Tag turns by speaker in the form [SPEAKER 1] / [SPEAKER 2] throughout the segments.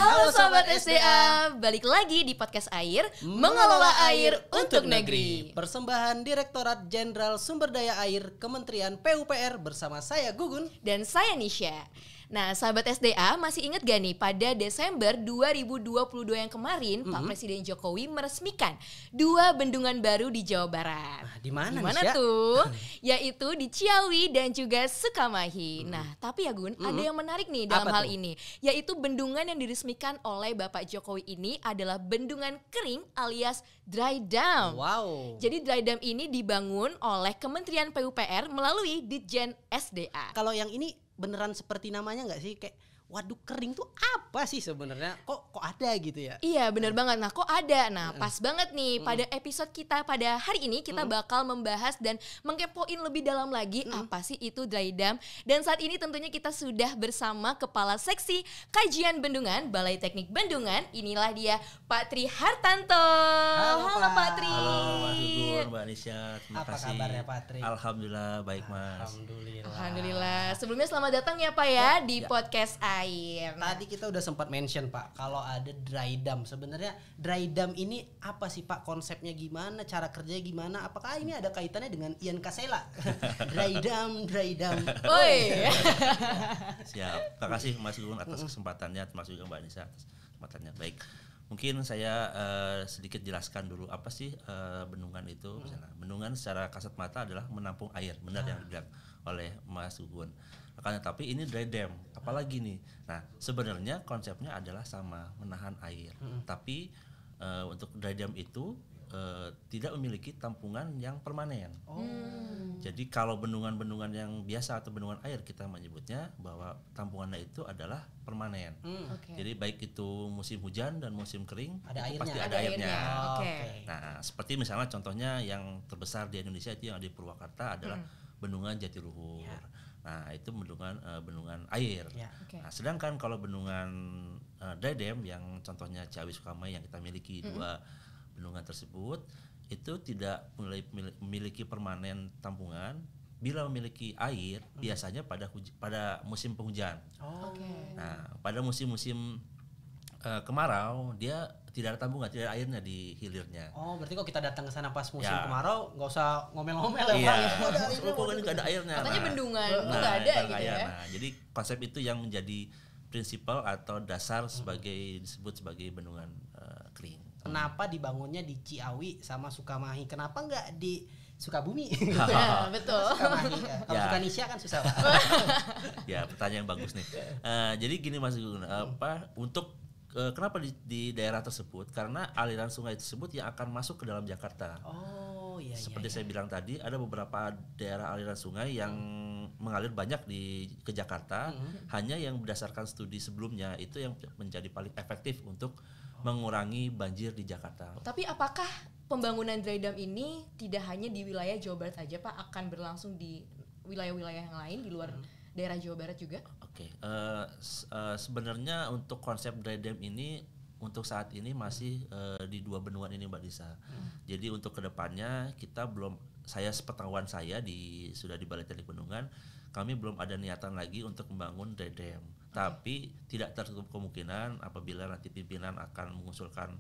[SPEAKER 1] Halo Sobat SDA, balik lagi di podcast Air, mengelola air untuk negeri.
[SPEAKER 2] Persembahan Direktorat Jenderal Sumber Daya Air Kementerian PUPR bersama saya Gugun
[SPEAKER 1] Dan saya Nisha. Nah, sahabat SDA, masih ingat gak nih pada Desember 2022 yang kemarin Pak Presiden Jokowi meresmikan 2 bendungan baru di Jawa Barat.
[SPEAKER 2] Di mana
[SPEAKER 1] tuh? Yaitu di Ciawi dan juga Sukamahi. Nah, tapi ya Gun, ada yang menarik nih dalam hal ini, yaitu bendungan yang diresmikan oleh Bapak Jokowi ini adalah bendungan kering alias dry dam.
[SPEAKER 2] Wow.
[SPEAKER 1] Jadi dry dam ini dibangun oleh Kementerian PUPR melalui Ditjen SDA.
[SPEAKER 2] Kalau yang ini beneran seperti namanya nggak sih, kayak waduk kering tuh apa sih sebenarnya? Kok ada gitu ya?
[SPEAKER 1] Iya benar banget. Nah kok ada? Nah pas banget nih pada episode kita pada hari ini kita bakal membahas dan mengkepoin lebih dalam lagi apa sih itu dry dam. Dan saat ini tentunya kita sudah bersama Kepala Seksi Kajian Bendungan Balai Teknik Bendungan. Inilah dia Pak Tri Hartanto. Halo Pak Tri.
[SPEAKER 3] Halo Mas Gugun, Mbak Nisha, terima
[SPEAKER 2] Apa
[SPEAKER 3] kasih.
[SPEAKER 2] kabarnya Pak Tri?
[SPEAKER 3] Alhamdulillah baik Mas.
[SPEAKER 1] Alhamdulillah. Sebelumnya selamat datang ya Pak ya di podcast Air.
[SPEAKER 2] Tadi kita udah sempat mention Pak, kalau ada dry dam. Sebenarnya dry dam ini apa sih Pak? Konsepnya gimana? Cara kerjanya gimana? Apakah ini ada kaitannya dengan Ian Kasela? Dry dam.
[SPEAKER 1] Oi.
[SPEAKER 3] Siap. Terima kasih Mas Gugun atas kesempatannya, termasuk juga Mbak Nisha atas kesempatannya. Baik. Mungkin saya sedikit jelaskan dulu apa sih bendungan itu. Misalnya, bendungan secara kasat mata adalah menampung air, benar yang dibilang oleh Mas Gugun. Akan tetapi ini dry dam, apalagi nih. Nah, sebenarnya konsepnya adalah sama, menahan air. Tapi untuk dry dam itu tidak memiliki tampungan yang permanen. Jadi kalau bendungan-bendungan yang biasa atau bendungan air kita menyebutnya bahwa tampungannya itu adalah permanen. Jadi baik itu musim hujan dan musim kering
[SPEAKER 2] Ada
[SPEAKER 3] itu
[SPEAKER 2] airnya.
[SPEAKER 3] pasti ada airnya.
[SPEAKER 1] Oke.
[SPEAKER 3] Nah, seperti misalnya contohnya yang terbesar di Indonesia itu yang di Purwakarta adalah Bendungan Jatiluhur. Nah, itu bendungan air. Nah, sedangkan kalau bendungan dry dam yang contohnya Ciawi Sukamahi yang kita miliki dua bendungan tersebut itu tidak memiliki permanen tampungan. Bila memiliki air biasanya pada musim penghujan. Nah, pada musim-musim kemarau dia tidak ada tambungan, tidak ada airnya di hilirnya.
[SPEAKER 2] Oh, berarti kalau kita datang ke sana pas musim kemarau nggak usah ngomel-ngomel ya Pak.
[SPEAKER 3] Kok ini nggak ada airnya.
[SPEAKER 1] Katanya bendungan tuh nggak ada gitu ya.
[SPEAKER 3] Nah, jadi konsep itu yang menjadi prinsipal atau dasar disebut sebagai bendungan kering.
[SPEAKER 2] Kenapa dibangunnya di Ciawi sama Sukamahi? Kenapa nggak di Sukabumi?
[SPEAKER 1] Nah, betul.
[SPEAKER 2] Sukamahi. Kalau Sukanisha kan susah Pak.
[SPEAKER 3] Ya, pertanyaan bagus nih. Jadi gini Mas Gugun, kenapa di daerah tersebut? Karena aliran sungai tersebut yang akan masuk ke dalam Jakarta.
[SPEAKER 2] Oh iya.
[SPEAKER 3] Seperti saya bilang tadi, ada beberapa daerah aliran sungai yang mengalir banyak ke Jakarta. Hanya yang berdasarkan studi sebelumnya itu yang menjadi paling efektif untuk mengurangi banjir di Jakarta.
[SPEAKER 1] Tapi apakah pembangunan dry dam ini tidak hanya di wilayah Jawa Barat saja Pak, akan berlangsung di wilayah-wilayah yang lain di luar daerah Jawa Barat juga?
[SPEAKER 3] Oke. Sebenarnya untuk konsep dry dam ini untuk saat ini masih di 2 bendungan ini Mbak Disa. Jadi untuk kedepannya kita sepengetahuan saya sudah di Balai Teknik Bendungan, kami belum ada niatan lagi untuk membangun dry dam. Tapi tidak tertutup kemungkinan apabila nanti pimpinan akan mengusulkan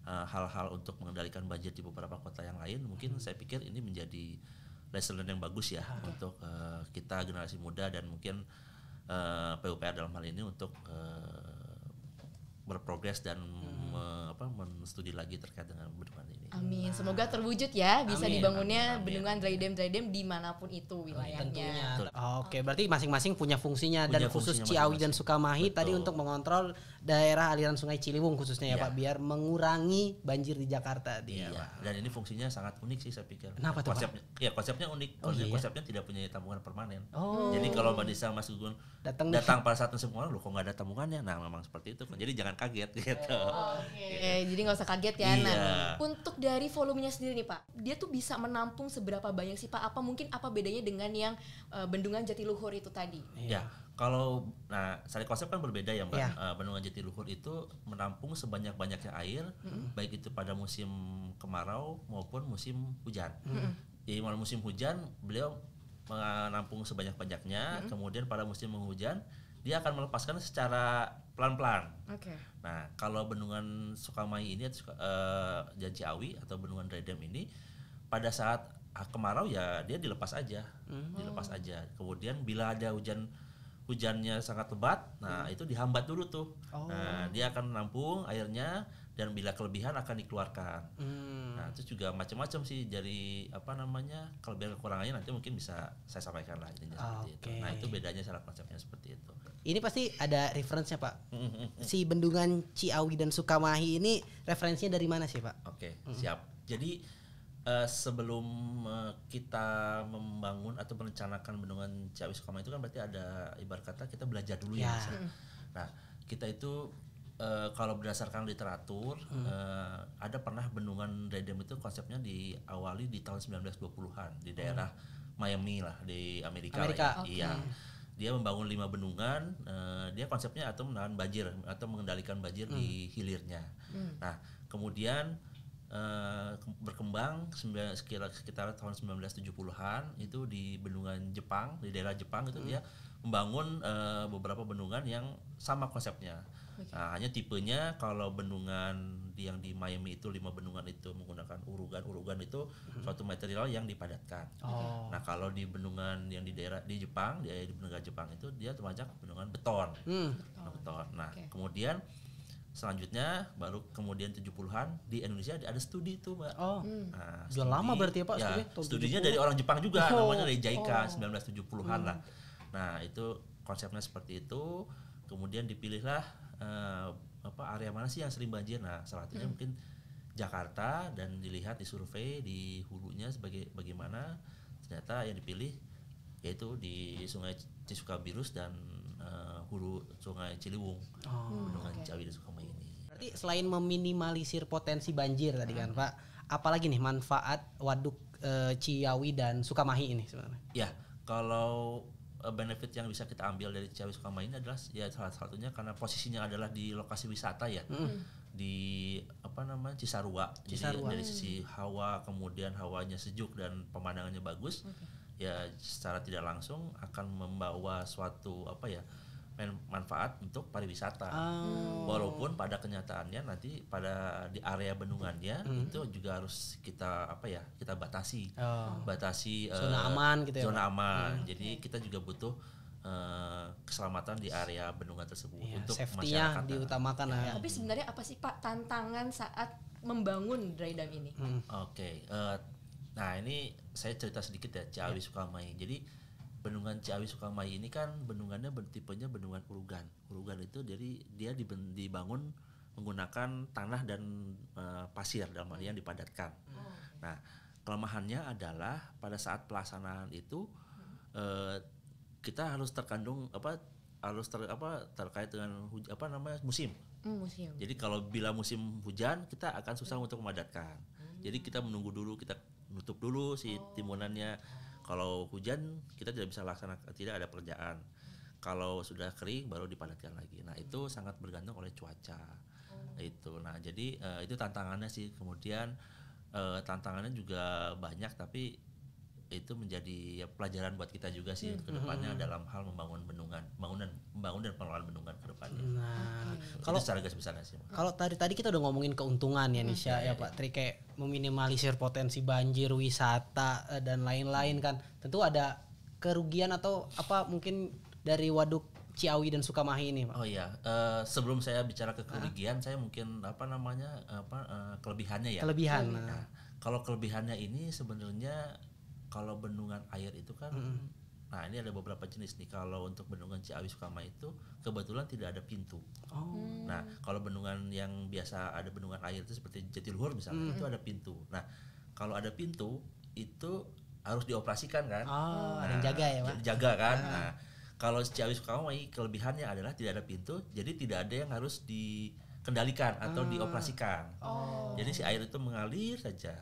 [SPEAKER 3] hal-hal untuk mengendalikan banjir di beberapa kota yang lain, mungkin saya pikir ini menjadi lesson learned yang bagus ya untuk kita generasi muda dan mungkin PUPR dalam hal ini untuk berprogres dan menstudi lagi terkait dengan bendungan ini.
[SPEAKER 1] Amin. Semoga terwujud ya, bisa dibangunnya
[SPEAKER 3] amin.
[SPEAKER 1] bendungan dry dam dimanapun itu wilayahnya.
[SPEAKER 2] Tentunya. Oke, berarti masing-masing punya fungsinya dan khusus
[SPEAKER 3] fungsinya
[SPEAKER 2] Ciawi dan
[SPEAKER 3] masing-masing.
[SPEAKER 2] Sukamahi
[SPEAKER 3] Betul.
[SPEAKER 2] tadi untuk mengontrol daerah aliran Sungai Ciliwung khususnya ya
[SPEAKER 3] Ya.
[SPEAKER 2] Pak, biar mengurangi banjir di Jakarta.
[SPEAKER 3] Iya. Dan ini fungsinya sangat unik sih saya pikir.
[SPEAKER 2] Kenapa tuh, Pak?
[SPEAKER 3] Konsepnya unik. Konsepnya tidak punya tampungan permanen.
[SPEAKER 2] Oh.
[SPEAKER 3] Jadi kalau Mbak Disa Mas Gugun
[SPEAKER 2] Datang
[SPEAKER 3] pada saat musim kemarau, loh kok nggak ada tampungannya? Nah, memang seperti itu. Jadi jangan kaget gitu.
[SPEAKER 1] Jadi nggak usah kaget ya.
[SPEAKER 3] Iya.
[SPEAKER 1] Nah, untuk dari volumenya sendiri nih Pak, dia tuh bisa menampung seberapa banyak sih Pak? Apa bedanya dengan yang bendungan Jatiluhur itu tadi?
[SPEAKER 3] Ya, secara konsep kan berbeda ya Mbak.
[SPEAKER 2] Iya.
[SPEAKER 3] Bendungan Jatiluhur itu menampung sebanyak-banyaknya air, baik itu pada musim kemarau maupun musim hujan. Jadi pada musim hujan beliau menampung sebanyak-banyaknya, kemudian pada musim penghujan dia akan melepaskan secara pelan-pelan.
[SPEAKER 1] Oke.
[SPEAKER 3] Nah, kalau bendungan Sukamahi ini dan Ciawi atau bendungan Dry Dam ini pada saat kemarau ya dia dilepas aja. Dilepas aja. Kemudian bila ada hujannya sangat lebat, nah itu dihambat dulu tuh. Nah, dia akan menampung airnya dan bila kelebihan akan dikeluarkan. Nah, itu juga macam-macam sih dari kelebihan kekurangannya nanti mungkin bisa saya sampaikan lah seperti itu. Nah, itu bedanya syarat konsepnya seperti itu.
[SPEAKER 2] Ini pasti ada referensinya Pak. Si bendungan Ciawi dan Sukamahi ini referensinya dari mana sih Pak?
[SPEAKER 3] Oke, siap. Jadi sebelum kita membangun atau merencanakan bendungan Ciawi Sukamahi itu kan berarti ada ibarat kata kita belajar dulu ya. Nah, kita itu kalau berdasarkan literatur ada pernah bendungan Dry Dam itu konsepnya diawali di tahun 1920-an di daerah Miami lah di Amerika.
[SPEAKER 2] Amerika.
[SPEAKER 3] Iya. Dia membangun 5 bendungan, dia konsepnya atau menahan banjir atau mengendalikan banjir di hilirnya. Nah, kemudian berkembang sekitar tahun 1970-an itu di bendungan Jepang, di daerah Jepang itu dia membangun beberapa bendungan yang sama konsepnya. Nah, hanya tipenya kalau bendungan yang di Miami itu 5 bendungan itu menggunakan urugan itu suatu material yang dipadatkan. Nah, kalau di bendungan yang di daerah di Jepang, di bendungan Jepang itu dia termasuk bendungan beton. Beton. Nah, kemudian selanjutnya baru kemudian 70-an di Indonesia ada studi itu, Mbak. Nah,
[SPEAKER 2] Sudah lama berarti ya Pak
[SPEAKER 3] studinya dari orang Jepang juga, namanya dari JICA 1970-an lah. Nah, itu konsepnya seperti itu. Kemudian dipilihlah area mana sih yang sering banjir. Nah, salah satunya mungkin Jakarta dan dilihat disurvei di hulunya sebagai bagaimana. Ternyata yang dipilih yaitu di Sungai Cisukabirus dan hulu Sungai Ciliwung, bendungan Ciawi dan Sukamahi ini.
[SPEAKER 2] Berarti selain meminimalisir potensi banjir tadi kan Pak, apalagi nih manfaat waduk Ciawi dan Sukamahi ini sebenarnya?
[SPEAKER 3] Ya, kalau benefit yang bisa kita ambil dari Ciawi Sukamahi ini adalah ya salah satunya karena posisinya adalah di lokasi wisata ya. Di Cisarua. Jadi dari sisi hawa, kemudian hawanya sejuk dan pemandangannya bagus. Ya secara tidak langsung akan membawa suatu manfaat untuk pariwisata. Walaupun pada kenyataannya nanti di area bendungannya itu juga harus kita batasi. Batasi
[SPEAKER 2] zona aman gitu ya.
[SPEAKER 3] Zona aman. Jadi kita juga butuh keselamatan di area bendungan tersebut untuk
[SPEAKER 2] safety-nya diutamakan lah ya.
[SPEAKER 1] Tapi sebenarnya apa sih Pak tantangan saat membangun Dry Dam ini?
[SPEAKER 3] Oke. Nah, ini saya cerita sedikit ya Ciawi Sukamahi. Jadi bendungan Ciawi Sukamahi ini kan bendungannya tipenya bendungan urugan. Urugan itu jadi dia dibangun menggunakan tanah dan pasir dalam artian dipadatkan. Nah, kelemahannya adalah pada saat pelaksanaan itu kita harus terkait dengan musim.
[SPEAKER 1] Musim.
[SPEAKER 3] Jadi kalau bila musim hujan kita akan susah untuk memadatkan. Jadi kita menunggu dulu, kita nutup dulu si timbunannya. Kalau hujan kita tidak bisa laksanakan, tidak ada pekerjaan. Kalau sudah kering baru dipadatkan lagi. Nah, itu sangat bergantung oleh cuaca. Itu. Nah, jadi itu tantangannya sih. Kemudian tantangannya juga banyak, tapi itu menjadi pelajaran buat kita juga sih ke depannya dalam hal membangun bendungan, membangun dan pengelolaan bendungan ke depannya.
[SPEAKER 2] Nah,
[SPEAKER 3] kalau secara garis besarnya sih.
[SPEAKER 2] Kalau tadi kita udah ngomongin keuntungan ya Nisha ya Pak Tri, kayak meminimalisir potensi banjir, wisata dan lain-lain kan. Tentu ada kerugian atau apa mungkin dari waduk Ciawi dan Sukamahi ini, Pak.
[SPEAKER 3] Oh iya, sebelum saya bicara ke kerugian, saya mungkin kelebihannya ya.
[SPEAKER 2] Kelebihan.
[SPEAKER 3] Nah, kalau kelebihannya ini sebenarnya kalau bendungan air itu kan, nah ini ada beberapa jenis nih. Kalau untuk bendungan Ciawi Sukamahi itu kebetulan tidak ada pintu. Nah, kalau bendungan yang biasa ada bendungan air itu seperti Jatiluhur misalnya, itu ada pintu. Nah, kalau ada pintu itu harus dioperasikan kan?
[SPEAKER 2] Ada yang jaga ya Pak?
[SPEAKER 3] Jaga kan. Nah, kalau Ciawi Sukamahi kelebihannya adalah tidak ada pintu, jadi tidak ada yang harus dikendalikan atau dioperasikan. Jadi si air itu mengalir saja.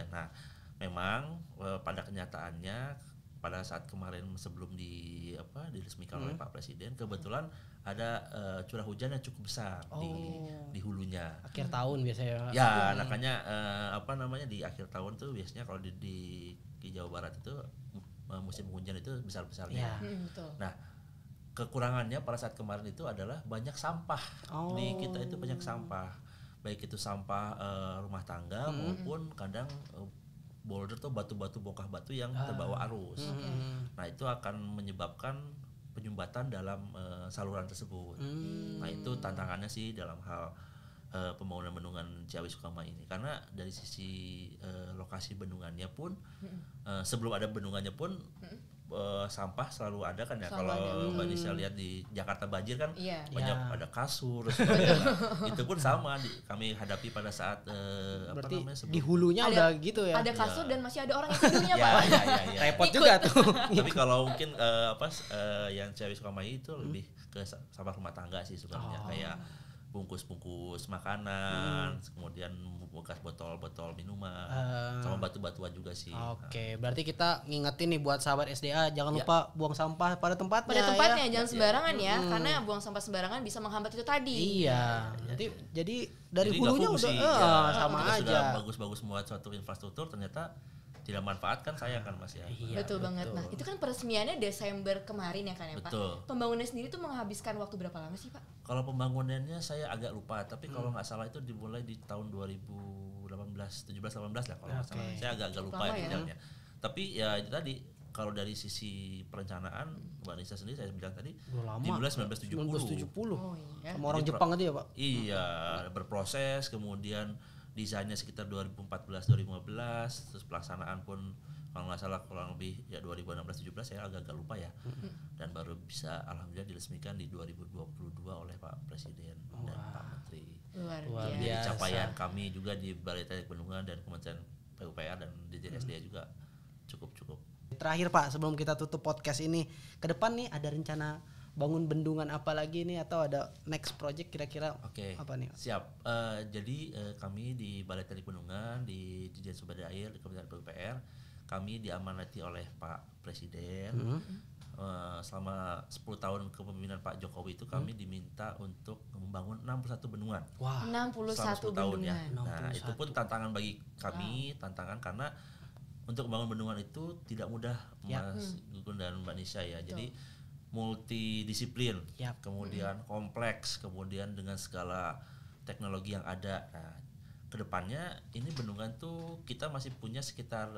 [SPEAKER 3] Nah, memang pada kenyataannya pada saat kemarin sebelum diresmikan oleh Pak Presiden, kebetulan ada curah hujan yang cukup besar di hulunya.
[SPEAKER 2] Akhir tahun biasanya.
[SPEAKER 3] Ya, makanya di akhir tahun tuh biasanya kalau di Jawa Barat itu musim hujan itu besar-besarnya.
[SPEAKER 1] Betul.
[SPEAKER 3] Nah, kekurangannya pada saat kemarin itu adalah banyak sampah. Di kita itu banyak sampah, baik itu sampah rumah tangga maupun kadang boulder tuh batu-batu bongkah batu yang terbawa arus. Nah itu akan menyebabkan penyumbatan dalam saluran tersebut. Nah itu tantangannya sih dalam hal pembangunan bendungan Ciawi Sukama ini, karena dari sisi lokasi bendungannya pun sebelum ada bendungannya pun sampah selalu ada kan ya. Kalau Mbak Nisa lihat di Jakarta banjir kan banyak ada kasur itu pun sama kami hadapi pada saat
[SPEAKER 2] berarti di hulunya udah gitu ya.
[SPEAKER 1] Ada kasur dan masih ada orang yang tidurnya Pak.
[SPEAKER 2] Repot juga tuh.
[SPEAKER 3] Tapi kalau mungkin yang Ciawi Sukama itu lebih ke sampah rumah tangga sih sebenarnya, kayak bungkus-bungkus makanan, kemudian bekas botol-botol minuman, sama batu-batuan juga sih.
[SPEAKER 2] Oke, berarti kita ngingetin nih buat sahabat SDA, jangan lupa buang sampah pada tempatnya.
[SPEAKER 1] Pada tempatnya, jangan sembarangan ya, karena buang sampah sembarangan bisa menghambat itu tadi.
[SPEAKER 2] Iya, jadi dari hulunya udah sama
[SPEAKER 3] kita
[SPEAKER 2] aja.
[SPEAKER 3] Sudah bagus-bagus membuat suatu infrastruktur, ternyata tidak manfaatkan, sayang kan Mas ya.
[SPEAKER 1] Betul banget. Nah, itu kan peresmiannya Desember kemarin ya kan ya Pak. Pembangunan sendiri tuh menghabiskan waktu berapa lama sih Pak?
[SPEAKER 3] Kalau pembangunannya saya agak lupa, tapi kalau nggak salah itu dimulai di tahun 2018, 17-18 lah kalau nggak salah. Saya agak lupa detailnya. Tapi ya itu tadi, kalau dari sisi perencanaan Mbak Nisa sendiri saya bilang tadi dimulai 1970.
[SPEAKER 2] Sama orang Jepang aja ya Pak?
[SPEAKER 3] Iya, berproses, kemudian desainnya sekitar 2014-2015, terus pelaksanaan pun kalau nggak salah kurang lebih ya 2016-17, saya agak lupa ya. Dan baru bisa alhamdulillah diresmikan di 2022 oleh Pak Presiden dan Pak Menteri.
[SPEAKER 1] Luar
[SPEAKER 3] Jadi
[SPEAKER 1] biasa.
[SPEAKER 3] capaian kami juga di Balai Teknik Bendungan dan Kementerian PUPR dan Dirjen SDA juga cukup.
[SPEAKER 2] Terakhir Pak, sebelum kita tutup podcast ini, ke depan nih ada rencana bangun bendungan apa lagi nih, atau ada next project kira-kira apa nih?
[SPEAKER 3] Siap. Jadi kami di Balai Teknik Bendungan, di Dirjen Sumber Daya Air, di Kementerian PUPR, kami diamanati oleh Pak Presiden. Selama 10 tahun kepemimpinan Pak Jokowi itu kami diminta untuk membangun 61 bendungan.
[SPEAKER 2] Wah,
[SPEAKER 1] 61
[SPEAKER 3] tahun ya.
[SPEAKER 1] bendungan.
[SPEAKER 3] Nah, itu pun tantangan bagi kami, tantangan karena untuk membangun bendungan itu tidak mudah Mas Gugun dan Mbak Nisa ya. Jadi multidisiplin, kemudian kompleks, kemudian dengan segala teknologi yang ada. Nah, kedepannya ini bendungan tuh kita masih punya sekitar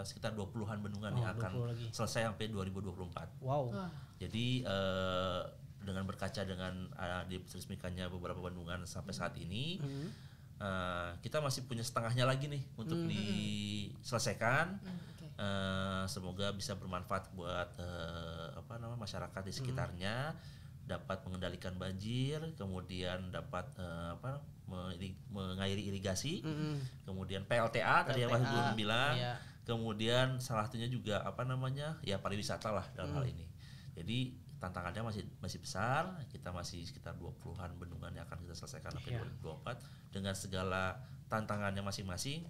[SPEAKER 3] 20-an bendungan yang akan selesai sampai 2024.
[SPEAKER 2] Wow.
[SPEAKER 3] Jadi dengan berkaca dengan diresmikannya beberapa bendungan sampai saat ini, kita masih punya setengahnya lagi nih untuk diselesaikan. Semoga bisa bermanfaat buat masyarakat di sekitarnya, dapat mengendalikan banjir, kemudian dapat mengairi irigasi, kemudian PLTA tadi yang Mas Gun bilang, kemudian salah satunya juga pariwisata lah dalam hal ini. Jadi tantangannya masih besar, kita masih sekitar 20-an bendungan yang akan kita selesaikan sampai 2024 dengan segala tantangannya masing-masing,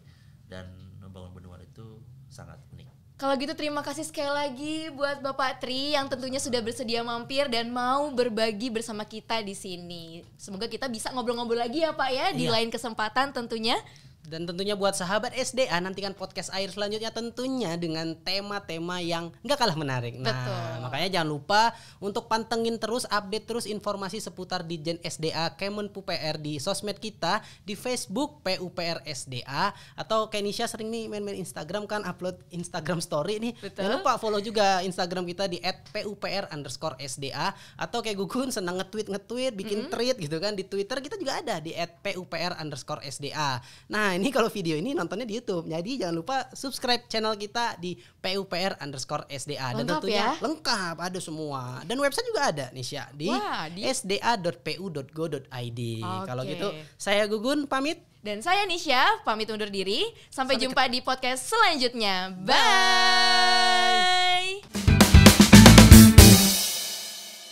[SPEAKER 3] dan membangun bendungan itu sangat unik.
[SPEAKER 1] Kalau gitu terima kasih sekali lagi buat Bapak Tri yang tentunya sudah bersedia mampir dan mau berbagi bersama kita di sini. Semoga kita bisa ngobrol-ngobrol lagi ya Pak ya di lain kesempatan tentunya.
[SPEAKER 2] Dan tentunya buat sahabat SDA, nantikan podcast air selanjutnya tentunya dengan tema-tema yang gak kalah menarik. Nah, makanya jangan lupa untuk pantengin terus, update terus informasi seputar Ditjen SDA Kemen PUPR di sosmed kita, di Facebook PUPR SDA, atau kayak Nisha sering nih main-main Instagram kan, upload Instagram story nih. Jangan lupa follow juga Instagram kita di @PUPR_SDA, atau kayak Gugun senang nge-tweet, bikin tweet gitu kan, di Twitter kita juga ada di @PUPR_SDA. Nah, ini kalau video ini nontonnya di YouTube, jadi jangan lupa subscribe channel kita di PUPR_SDA. Dan tentunya lengkap, ada semua. Dan website juga ada Nisha di sda.pu.go.id. Kalau gitu saya Gugun pamit.
[SPEAKER 1] Dan saya Nisha pamit undur diri. Sampai jumpa di podcast selanjutnya. Bye.